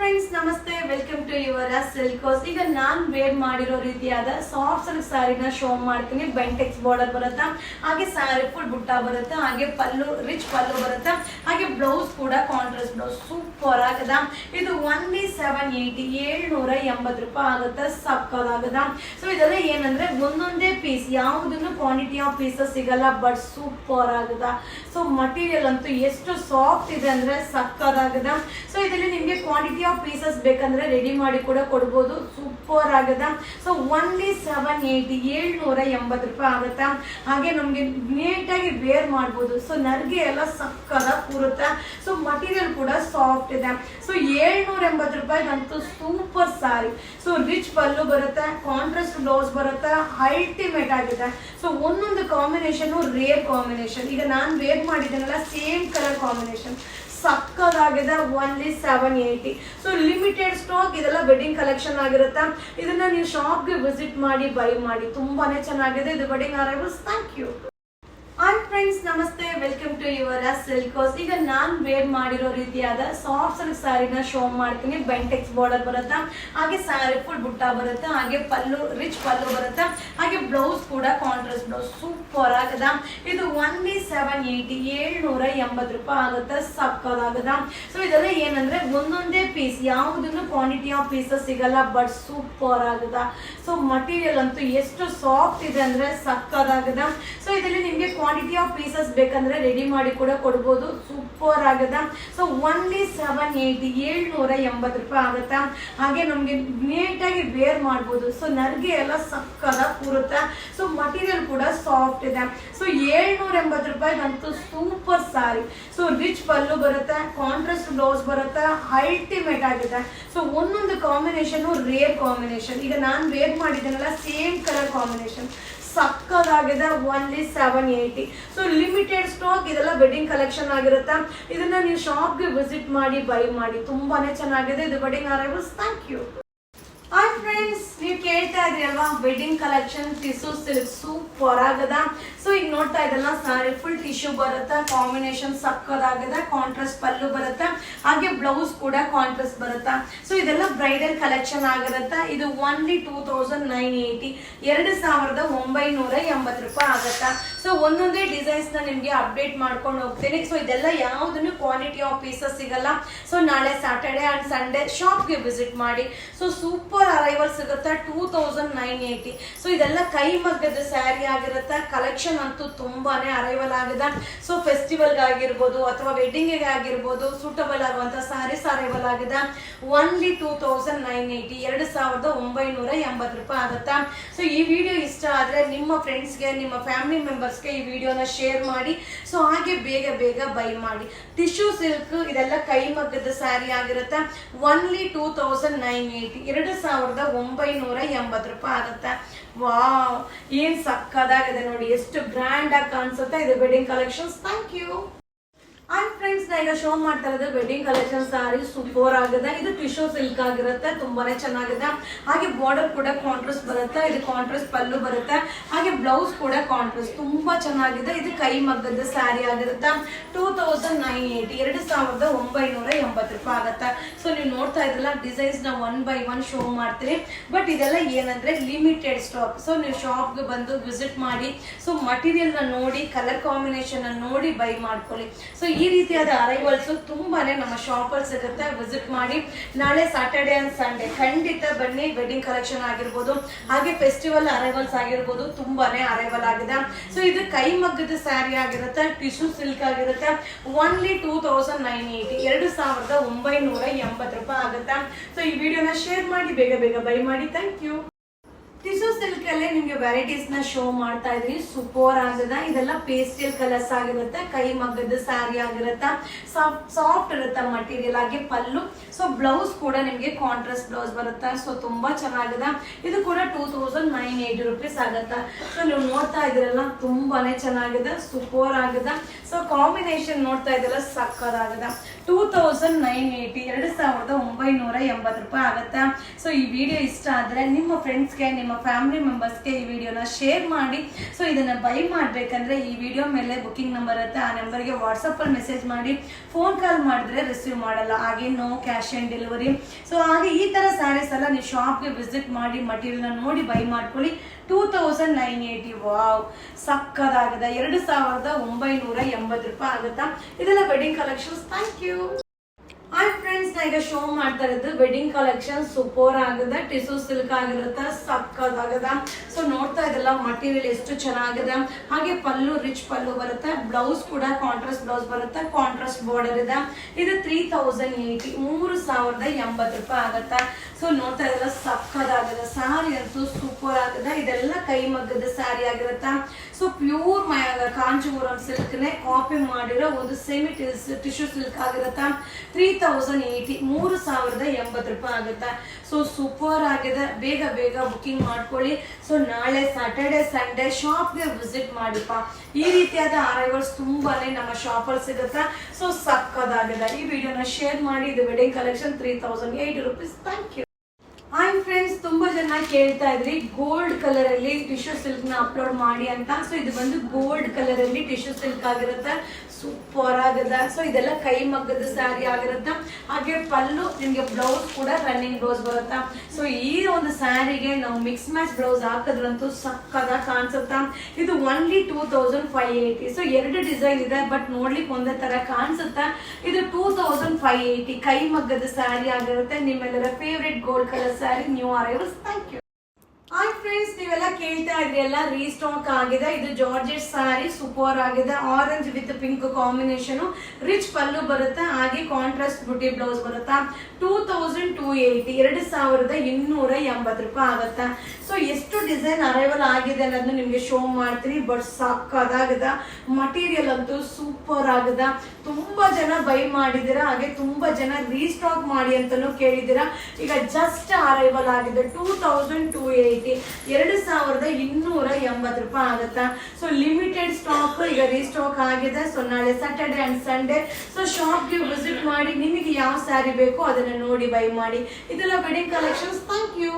Friends ನಮಸ್ತೆ, welcome to your Silkos. ಈಗ ನಾನು ವೇರ್ ಮಾಡಿರೋ ರೀತಿಯಾದ ಸಾಫ್ಟ್ ಸಿಲ್ಕ್ ಸ್ಯಾರಿನ ಶೋ ಮಾಡ್ತೀನಿ. ಬೆಂಟೆಕ್ಸ್ ಬಾರ್ಡರ್ ಬರುತ್ತಾ, ಹಾಗೆ ಸ್ಯಾರಿ ಫುಲ್ ಬುಟ್ಟ ಬರುತ್ತೆ, ಹಾಗೆ ಪಲ್ಲು ರಿಚ್ ಪಲ್ಲು ಬರುತ್ತೆ, ಹಾಗೆ ಬ್ಲೌಸ್ ಕೂಡ ಕಾಂಟ್ರಾಸ್ಟ್ ಬ್ಲೌಸ್ ಸೂಪರ್ ಆಗದ. ಇದು ಓನ್ಲಿ 780 780 ರೂಪಾಯಿ ಆಗುತ್ತೆ. ಸಕ್ಕದಾಗದ. ಸೊ ಇದೆಲ್ಲ ಏನಂದ್ರೆ ಒಂದೊಂದೇ ಪೀಸ್, ಯಾವುದನ್ನು ಕ್ವಾಂಟಿಟಿ ಆಫ್ ಪೀಸಸ್ ಸಿಗಲ್ಲ, ಬಟ್ ಸೂಪರ್ ಆಗದ. ಸೊ ಮಟೀರಿಯಲ್ ಅಂತೂ ಎಷ್ಟು ಸಾಫ್ಟ್ ಇದೆ ಅಂದ್ರೆ ಸಕ್ಕದಾಗದ. ಸೊ ಇದರಲ್ಲಿ ನಿಮ್ಗೆ ಕ್ವಾಂಟಿಟಿ ಆಫ್ ಪೀಸಸ್ ಬೇಕಂದ್ರೆ ರೆಡಿ ಮಾಡಿ ಕೂಡ ಕೊಡ್ಬೋದು. ಸೂಪರ್ ಆಗದ. ಸೊ ಓನ್ಲಿ 780 780 ರೂಪಾಯಿ ಆಗುತ್ತಾ. ಹಾಗೆ ನಮ್ಗೆ ನೀಟಾಗಿ ವೇರ್ ಮಾಡ್ಬೋದು. ಸೊ ನರ್ಗೆ ಎಲ್ಲ ಸಕ್ಕದಾಗಿ ಕೂರುತ್ತೆ. ಸೊ ಮಟೀರಿಯಲ್ ಕೂಡ ಸಾಫ್ಟ್ ಇದೆ. ಸೊ 780 ರೂಪಾಯಿಗಂತೂ super sari. So rich pallu ಬರುತ್ತೆ, ಕಾಂಟ್ರಾಸ್ಟ್ ಬ್ಲೌಸ್ ಬರುತ್ತೆ, ಅಲ್ಟಿಮೇಟ್ ಆಗಿದೆ. ಸೊ ಒಂದೊಂದು ಕಾಂಬಿನೇಷನ್ ರೇರ್ ಕಾಂಬಿನೇಷನ್. ಈಗ ನಾನು ವೇರ್ ಮಾಡಿದ್ದೇನಲ್ಲ ಸೇಮ್ ಕಲರ್ ಕಾಂಬಿನೇಷನ್ ಸಕ್ಕದಾಗಿದೆ. ಓನ್ಲಿ 780. So limited stock. ಇದೆಲ್ಲ ವೆಡ್ಡಿಂಗ್ ಕಲೆಕ್ಷನ್ ಆಗಿರುತ್ತೆ. ಇದನ್ನ ನೀವು ಶಾಪ್ಗೆ ವಿಸಿಟ್ ಮಾಡಿ ಬೈ ಮಾಡಿ. ತುಂಬಾನೇ ಚೆನ್ನಾಗಿದೆ. ಇದು wedding arrivals. Thank you. Hi friends ನಮಸ್ತೆ, ವೆಲ್ಕಮ್ ಟು ಯುವರ್ ಸಿಲ್ಕೋಸ್. ಈಗ ನಾನು ವೇರ್ ಮಾಡಿರೋ ರೀತಿಯಾದ ಸಾಫ್ಟ್ ಸಿಲ್ಕ್ ಸ್ಯಾರಿನ ಶೋ ಮಾಡ್ತೀನಿ. ಬೆಂಟೆಕ್ಸ್ ಬಾರ್ಡರ್ ಬರುತ್ತಾ, ಹಾಗೆ ಸ್ಯಾರಿ ಫುಲ್ ಬುಟ್ಟ ಬರುತ್ತೆ, ಹಾಗೆ ಪಲ್ಲು ರಿಚ್ ಪಲ್ಲು ಬರುತ್ತೆ, ಹಾಗೆ ಬ್ಲೌಸ್ ಕೂಡ ಕಾಂಟ್ರಾಸ್ಟ್ ಬ್ಲೌಸ್ ಸೂಪರ್ ಆಗದ. ಇದು ಓನ್ಲಿ 780 780 ರೂಪಾಯಿ ಆಗುತ್ತೆ. ಸಕ್ಕದಾಗದ. ಸೊ ಇದೆಲ್ಲ ಏನಂದ್ರೆ ಒಂದೊಂದೇ ಪೀಸ್, ಯಾವುದನ್ನು ಕ್ವಾಂಟಿಟಿ ಆಫ್ ಪೀಸಸ್ ಸಿಗಲ್ಲ, ಬಟ್ ಸೂಪರ್ ಆಗದ. ಸೊ ಮಟೀರಿಯಲ್ ಅಂತೂ ಎಷ್ಟು ಸಾಫ್ಟ್ ಇದೆ ಅಂದ್ರೆ ಸಕ್ಕದಾಗದ. ಸೊ ಇದರಲ್ಲಿ ನಿಮ್ಗೆ ಕ್ವಾಂಟಿಟಿ ಆಫ್ ಪೀಸಸ್ ಬೇಕಂದ್ರೆ ರೆಡಿ ಮಾಡಿ ಕೂಡ ಕೊಡ್ಬೋದು. ಸೂಪರ್ ಆಗದ. ಸೊ ಓನ್ಲಿ 780 780 ರೂಪಾಯಿ ಆಗುತ್ತಾ. ಹಾಗೆ ನಮ್ಗೆ ನೀಟಾಗಿ ವೇರ್ ಮಾಡ್ಬೋದು. ಸೊ ನರ್ಗೆ ಎಲ್ಲ ಸಕ್ಕದಾಗಿ ಕೂರುತ್ತೆ. ಸೊ ಮಟೀರಿಯಲ್ ಕೂಡ ಸಾಫ್ಟ್ ಇದೆ. ಸೊ 780 ರೂಪಾಯಿಗಂತೂ super sari. So rich pallu ಬರುತ್ತೆ, ಕಾಂಟ್ರಾಸ್ಟ್ ಬ್ಲೌಸ್ ಬರುತ್ತೆ, ಅಲ್ಟಿಮೇಟ್ ಆಗಿದೆ. ಸೊ ಒಂದೊಂದು ಕಾಂಬಿನೇಷನ್ ರೇರ್ ಕಾಂಬಿನೇಷನ್. ಈಗ ನಾನು ವೇರ್ ಮಾಡಿದ್ದೇನಲ್ಲ ಸೇಮ್ ಕಲರ್ ಕಾಂಬಿನೇಷನ್ ಸಕ್ಕದಾಗಿದೆ. ಓನ್ಲಿ 780. So limited stock. ಇದೆಲ್ಲ ವೆಡ್ಡಿಂಗ್ ಕಲೆಕ್ಷನ್ ಆಗಿರುತ್ತೆ. ಇದನ್ನ ನೀವು ಶಾಪ್ಗೆ ವಿಸಿಟ್ ಮಾಡಿ ಬೈ ಮಾಡಿ. ತುಂಬಾನೇ ಚೆನ್ನಾಗಿದೆ. ಇದು wedding arrivals. Thank you. Hi friends, ನೀವು ಕೇಳ್ತಾ ಇದ್ರಿ ಅಲ್ವಾ wedding collection tissue silk super ಆಗದ. ಸೊ ಈಗ ನೋಡ್ತಾ ಇದ್ದಲ್ಲ ಸಾರಿ ಫುಲ್ ಟಿಶ್ಯೂ ಬರುತ್ತೆ, ಕಾಂಬಿನೇಷನ್ ಸಕ್ಕದಾಗದ. ಕಾಂಟ್ರಾಸ್ಟ್ ಪಲ್ಲು ಬರುತ್ತೆ, ಹಾಗೆ ಬ್ಲೌಸ್ ಕೂಡ ಕಾಂಟ್ರಾಸ್ಟ್ ಬರುತ್ತೆ. ಸೊ ಇದೆಲ್ಲ ಬ್ರೈಡಲ್ ಕಲೆಕ್ಷನ್ ಆಗಿರುತ್ತೆ. ಇದು ಓನ್ಲಿ 2980 2980 ರೂಪಾಯಿ ಆಗುತ್ತಾ. ಸೊ ಒಂದೊಂದೇ ಡಿಸೈನ್ಸ್ ನ ನಿಮ್ಗೆ ಅಪ್ಡೇಟ್ ಮಾಡ್ಕೊಂಡು ಹೋಗ್ತೀನಿ. ಸೊ ಇದೆಲ್ಲ ಯಾವುದನ್ನು ಕ್ವಾಂಟಿಟಿ ಆಫ್ ಪೀಸಸ್ ಸಿಗಲ್ಲ. ಸೊ ನಾಳೆ ಸ್ಯಾಟರ್ಡೆ ಅಂಡ್ ಸಂಡೇ ಶಾಪ್ಗೆ ವಿಸಿಟ್ ಮಾಡಿ. ಸೊ ಸೂಪರ್ ಅರೈವಲ್ ಸಿಗುತ್ತೆ 2980. ಸೊ ಇದೆಲ್ಲ ಕೈ ಮಗ್ಗದ ಸ್ಯಾರಿ ಆಗಿರುತ್ತೆ. ಕಲೆಕ್ಷನ್ ಅಂತೂ ತುಂಬಾನೇ ಅರೈವಲ್ ಆಗಿದೆ. ಸೊ ಫೆಸ್ಟಿವಲ್ ಆಗಿರ್ಬೋದು ಅಥವಾ ವೆಡ್ಡಿಂಗ್ ಆಗಿರ್ಬೋದು ಸೂಟಬಲ್ ಆಗುವಂತ ಸ್ಯಾರೀಸ್ ಅರೈವಲ್ ಆಗಿದೆ. ಓನ್ಲಿ 2980 2980 ರೂಪಾಯಿ ಆಗುತ್ತಾ. ಸೊ ಈ ವಿಡಿಯೋ ಇಷ್ಟ ಆದ್ರೆ ನಿಮ್ಮ ಫ್ರೆಂಡ್ಸ್ಗೆ, ನಿಮ್ಮ ಫ್ಯಾಮಿಲಿ ಮೆಂಬರ್ಸ್ಗೆ ಈ ವಿಡಿಯೋನ ಶೇರ್ ಮಾಡಿ. ಸೊ ಹಾಗೆ ಬೇಗ ಬೇಗ ಬೈ ಮಾಡಿ. ಟಿಶ್ಯೂ ಸಿಲ್ಕ್ ಇದೆಲ್ಲ ಕೈ ಮಗ್ಗದ ಸ್ಯಾರಿ ಆಗಿರುತ್ತೆ. ಓನ್ಲಿ 2980 2980 ರೂಪಾಯಿ ಆಗುತ್ತೆ. ವಾವ್, ಏನ್ ಸಕ್ಕದಾಗಿದೆ ನೋಡಿ, ಎಷ್ಟು ಗ್ರ್ಯಾಂಡ್ ಆಗಿ ಕಾಣಿಸುತ್ತೆ. ಇದು wedding collections. Thank you. Hi friends, ನಾ ಈಗ ಶೋ ಮಾಡ್ತಾ ಇರೋದು ವೆಡ್ಡಿಂಗ್ ಕಲೆಕ್ಷನ್ ಸಾರಿ ಸೂಪರ್ ಆಗಿದೆ. ಇದು ಟಿಶ್ಯೂ ಸಿಲ್ಕ್ ಆಗಿರುತ್ತೆ. ತುಂಬಾನೇ ಚೆನ್ನಾಗಿದೆ. ಹಾಗೆ ಬಾರ್ಡರ್ ಕೂಡ ಕಾಂಟ್ರಾಸ್ಟ್ ಬರುತ್ತೆ. ಇದು ಕಾಂಟ್ರಾಸ್ಟ್ ಪಲ್ಲು ಬರುತ್ತೆ, ಹಾಗೆ ಬ್ಲೌಸ್ ಕೂಡ ಕಾಂಟ್ರಾಸ್ಟ್ ತುಂಬಾ ಚೆನ್ನಾಗಿದೆ. ಇದು ಕೈ ಮಗ್ಗದ ಸ್ಯಾರಿ ಆಗಿರುತ್ತೆ. 2980 2980 ರೂಪಾಯಿ ಆಗುತ್ತೆ. ಸೊ ನೀವು ನೋಡ್ತಾ ಇದ್ರಲ್ಲ ಡಿಸೈನ್ಸ್ ನ 1 by 1 ಶೋ ಮಾಡ್ತೀರಿ. ಬಟ್ ಇದೆಲ್ಲ ಏನಂದ್ರೆ ಲಿಮಿಟೆಡ್ ಸ್ಟಾಕ್. ಸೊ ನೀವು ಶಾಪ್ಗೆ ಬಂದು ವಿಸಿಟ್ ಮಾಡಿ. ಸೊ ಮಟೀರಿಯಲ್ ನ ನೋಡಿ, ಕಲರ್ ಕಾಂಬಿನೇಷನ್ ನೋಡಿ ಬೈ ಮಾಡ್ಕೊಳ್ಳಿ. ಸೊ ಈ ರೀತಿಯಾದ ಅರೈವಲ್ಸ್ ತುಂಬಾನೇ ನಮ್ಮ ಶಾಪ್ ಅಲ್ಲಿ ಸಿಗುತ್ತೆ. ವಿಸಿಟ್ ಮಾಡಿ. ನಾಳೆ ಸ್ಯಾಟರ್ಡೆ ಅಂಡ್ ಸಂಡೇ ಖಂಡಿತ ಬನ್ನಿ. ವೆಡ್ಡಿಂಗ್ ಕಲೆಕ್ಷನ್ ಆಗಿರ್ಬೋದು, ಹಾಗೆ ಫೆಸ್ಟಿವಲ್ ಅರೈವಲ್ಸ್ ಆಗಿರ್ಬೋದು, ತುಂಬಾನೇ ಅರೈವಲ್ ಆಗಿದೆ. ಸೊ ಇದು ಕೈ ಮಗ್ಗದ ಸ್ಯಾರಿ ಆಗಿರುತ್ತೆ. ಟಿಶ್ಯೂ ಸಿಲ್ಕ್ ಆಗಿರುತ್ತೆ. ಓನ್ಲಿ 2980 2980 ರೂಪಾಯಿ ಆಗುತ್ತೆ. ಸೊ ಈ ವಿಡಿಯೋನ ಶೇರ್ ಮಾಡಿ, ಬೇಗ ಬೇಗ ಬೈ ಮಾಡಿ. Thank you. ಟಿಶ್ಯೂ ಸಿಲ್ಕ್ ಅಲ್ಲೇ ನಿಮ್ಗೆ ವೆರೈಟೀಸ್ ನ ಶೋ ಮಾಡ್ತಾ ಇದ್ರಿ. ಸೂಪರ್ ಆಗದ. ಇದೆಲ್ಲ ಪೇಸ್ಟಲ್ ಕಲರ್ಸ್ ಆಗಿರುತ್ತೆ. ಕೈ ಮಗ್ಗದ ಸ್ಯಾರಿ ಆಗಿರುತ್ತೆ. ಸಾಫ್ಟ್ ಇರುತ್ತೆ ಮಟೀರಿಯಲ್. ಹಾಗೆ ಪಲ್ಲು. ಸೊ ಬ್ಲೌಸ್ ಕೂಡ ನಿಮ್ಗೆ ಕಾಂಟ್ರಾಸ್ಟ್ ಬ್ಲೌಸ್ ಬರುತ್ತೆ. ಸೊ ತುಂಬಾ ಚೆನ್ನಾಗಿದೆ. ಇದು ಕೂಡ 2980 ರೂಪೀಸ್ ಆಗುತ್ತೆ. ಸೊ ನೀವು ನೋಡ್ತಾ ಇದ್ರಲ್ಲ ತುಂಬಾನೇ ಚೆನ್ನಾಗಿದೆ. ಸೂಪರ್ ಆಗಿದೆ. ಸೊ ಕಾಂಬಿನೇಷನ್ ನೋಡ್ತಾ ಇದ್ರಲ್ಲ ಸಕ್ಕದಾಗಿದೆ. 2980 2980 ರೂಪಾಯಿ ಆಗುತ್ತೆ. ಸೊ ಈ ವಿಡಿಯೋ ಇಷ್ಟ ಆದ್ರೆ ನಿಮ್ಮ ಫ್ರೆಂಡ್ಸ್ಗೆ, ನಿಮ್ಮ ಫ್ಯಾಮಿಲಿ ಫ್ಯಾಮಿಲಿ ಮೆಂಬರ್ಸ್ಗೆ ಈ ವಿಡಿಯೋನ ಶೇರ್ ಮಾಡಿ. ಸೊ ಇದನ್ನ ಬೈ ಮಾಡ್ಬೇಕಂದ್ರೆ ಈ ವಿಡಿಯೋ ಮೇಲೆ ಬುಕಿಂಗ್ ನಂಬರ್ ಇರುತ್ತೆ, ಆ ನಂಬರ್ಗೆ ವಾಟ್ಸಪ್ ಅಲ್ಲಿ ಮೆಸೇಜ್ ಮಾಡಿ. ಫೋನ್ ಕಾಲ್ ಮಾಡಿದ್ರೆ ರಿಸೀವ್ ಮಾಡಲ್ಲ, ಹಾಗೆ no cash on delivery. So ಹಾಗೆ ಈ ತರ ಸ್ಯಾರೀಸ್ ಎಲ್ಲ ನೀವು ಶಾಪ್ಗೆ ವಿಸಿಟ್ ಮಾಡಿ ಮಟೀರಿಯಲ್ ನೋಡಿ ಬೈ ಮಾಡ್ಕೊಳ್ಳಿ. 2980. ವಾವ್, ಸಕ್ಕದಾಗಿದೆ. 2980 ರೂಪಾಯಿ ಆಗುತ್ತಾ. ಇದೆಲ್ಲ wedding collections. Thank you. Hi friends, ನಾ ಈಗ ಶೋ ಮಾಡ್ತಾ ಇರೋದು ವೆಡ್ಡಿಂಗ್ ಕಲೆಕ್ಷನ್. ಸೂಪರ್ ಆಗಿದೆ, ಟಿಶ್ಯೂ ಸಿಲ್ಕ್ ಆಗಿರುತ್ತೆ, ಸಕ್ಕದಾಗದ. ಸೊ ನೋಡ್ತಾ ಇದೆಲ್ಲ ಮಟೀರಿಯಲ್ ಎಷ್ಟು ಚೆನ್ನಾಗಿದೆ. ಹಾಗೆ ಪಲ್ಲು ರಿಚ್ ಪಲ್ಲು ಬರುತ್ತೆ, ಬ್ಲೌಸ್ ಕೂಡ ಕಾಂಟ್ರಾಸ್ಟ್ ಬ್ಲೌಸ್ ಬರುತ್ತೆ, ಕಾಂಟ್ರಾಸ್ಟ್ ಬಾರ್ಡರ್ ಇದೆ. ಇದು 3080, 3080 ರೂಪಾಯಿ ಆಗುತ್ತೆ. ಸೊ ನೋಡ್ತಾ ಇದೆಲ್ಲ ಸಕ್ಕದಾಗಿದೆ. ಸ್ಯಾರಿ ಅಂತೂ ಸೂಪರ್ ಆಗಿದೆ. ಇದೆಲ್ಲ ಕೈ ಮಗ್ಗದ ಸ್ಯಾರಿ ಆಗಿರುತ್ತೆ. ಸೊ ಪ್ಯೂರ್ ಕಾಂಚೀಪುರಂ ಸಿಲ್ಕ್ ನೇ ಕಾಪಿ ಮಾಡಿರೋ ಒಂದು ಸೆಮಿ ಟಿಶ್ಯೂ ಸಿಲ್ಕ್ ಆಗಿರುತ್ತೆ. 3080, 3080 ರೂಪಾಯಿ ಆಗುತ್ತೆ. ಸೊ ಸೂಪರ್ ಆಗಿದೆ. ಬೇಗ ಬೇಗ ಬುಕಿಂಗ್ ಮಾಡ್ಕೊಳ್ಳಿ. ಸೊ ನಾಳೆ ಸ್ಯಾಟರ್ಡೆ ಸಂಡೇ ಶಾಪ್ಗೆ ವಿಸಿಟ್ ಮಾಡಿಪ್ಪ. ಈ ರೀತಿಯಾದ ಅರೈವಲ್ಸ್ ತುಂಬಾನೇ ನಮ್ಮ ಶಾಪಲ್ಲಿ ಸಿಗುತ್ತೆ. ಸೊ ಸಕ್ಕದಾಗಿದೆ. ಈ ವಿಡಿಯೋನ ಶೇರ್ ಮಾಡಿ. ಇದು wedding collection 3080 rupees. Thank you. Hi friends, ತುಂಬಾ ಜನ ಕೇಳ್ತಾ ಇದ್ರಿ ಗೋಲ್ಡ್ ಕಲರ್ ಅಲ್ಲಿ ಟಿಶ್ಯೂ ಸಿಲ್ಕ್ ನ ಅಪ್ಲೋಡ್ ಮಾಡಿ ಅಂತ. ಸೊ ಇದು ಬಂದು ಗೋಲ್ಡ್ ಕಲರ್ ಅಲ್ಲಿ ಟಿಶ್ಯೂ ಸಿಲ್ಕ್ ಆಗಿರುತ್ತೆ, ಸೂಪರ್ ಆಗಿದೆ. ಸೊ ಇದೆಲ್ಲ ಕೈ ಮಗ್ಗದ ಸ್ಯಾರಿ ಆಗಿರುತ್ತೆ. ಹಾಗೆ ಪಲ್ಲು ನಿಮ್ಗೆ ಬ್ಲೌಸ್ ಕೂಡ ರನ್ನಿಂಗ್ ಬ್ಲೌಸ್ ಬರುತ್ತೆ. ಸೊ ಈ ಒಂದು ಸ್ಯಾರಿಗೆ ನಾವು ಮಿಕ್ಸ್ ಮ್ಯಾಚ್ ಬ್ಲೌಸ್ ಹಾಕಿದ್ರಂತೂ ಸಕ್ಕದಾಗಿ ಕಾಣಿಸುತ್ತಾ. ಇದು ಓನ್ಲಿ 2580. ಸೊ 2 ಡಿಸೈನ್ ಇದೆ, ಬಟ್ ನೋಡ್ಲಿಕ್ಕೆ ಒಂದೇ ತರ ಕಾಣಿಸುತ್ತೆ. ಇದು 2580 ಕೈ ಮಗ್ಗದ ಸ್ಯಾರಿ ಆಗಿರುತ್ತೆ. ನಿಮ್ಮೆಲ್ಲರ favourite gold colour sari, new arrivals. Thank you. Hi friends, ನೀವೆಲ್ಲ ಕೇಳ್ತಾ ಇದ್ರಿ, ಎಲ್ಲ ರೀಸ್ಟಾಕ್ ಆಗಿದೆ. ಇದು ಜಾರ್ಜೆಟ್ ಸ್ಯಾರಿ, ಸೂಪರ್ ಆಗಿದೆ. Orange with pink combination, rich pallu ಬರುತ್ತೆ, ಹಾಗೆ ಕಾಂಟ್ರಾಸ್ಟ್ ಬುಟಿ ಬ್ಲೌಸ್ ಬರುತ್ತೆ. 2280, 2280 ರೂಪಾಯಿ ಆಗುತ್ತೆ. ಸೊ ಎಷ್ಟು ಡಿಸೈನ್ ಅರೈವಲ್ ಆಗಿದೆ ಅನ್ನೋದನ್ನ ನಿಮ್ಗೆ ಶೋ ಮಾಡ್ತೀನಿ. ಬಟ್ ಸಕ್ಕದಾಗಿದೆ. ಮಟೀರಿಯಲ್ ಅಂತೂ ಸೂಪರ್ ಆಗಿದೆ. ತುಂಬಾ ಜನ ಬೈ ಮಾಡಿದ್ದೀರಾ, ಹಾಗೆ ತುಂಬಾ ಜನ ರೀಸ್ಟಾಕ್ ಮಾಡಿ ಅಂತಾನು ಕೇಳಿದ್ದೀರಾ. ಈಗ ಜಸ್ಟ್ ಅರೈವಲ್ ಆಗಿದೆ 2280, 2280 ರೂಪಾಯಿ ಆಗುತ್ತಾ. ಸೊ ಲಿಮಿಟೆಡ್ ಸ್ಟಾಕ್ ಈಗ ರೀಸ್ಟಾಕ್ ಆಗಿದೆ. ಸೊ ನಾಳೆ ಸ್ಯಾಟರ್ಡೆ ಅಂಡ್ ಸಂಡೇ. ಸೊ ಶಾಪ್ಗೆ ವಿಸಿಟ್ ಮಾಡಿ, ನಿಮಗೆ ಯಾವ ಸ್ಯಾರಿ ಬೇಕೋ ಅದನ್ನ ನೋಡಿ ಬೈ ಮಾಡಿ. ಇದೆಲ್ಲ ವೆಡ್ಡಿಂಗ್ ಕಲೆಕ್ಷನ್ಸ್. Thank you.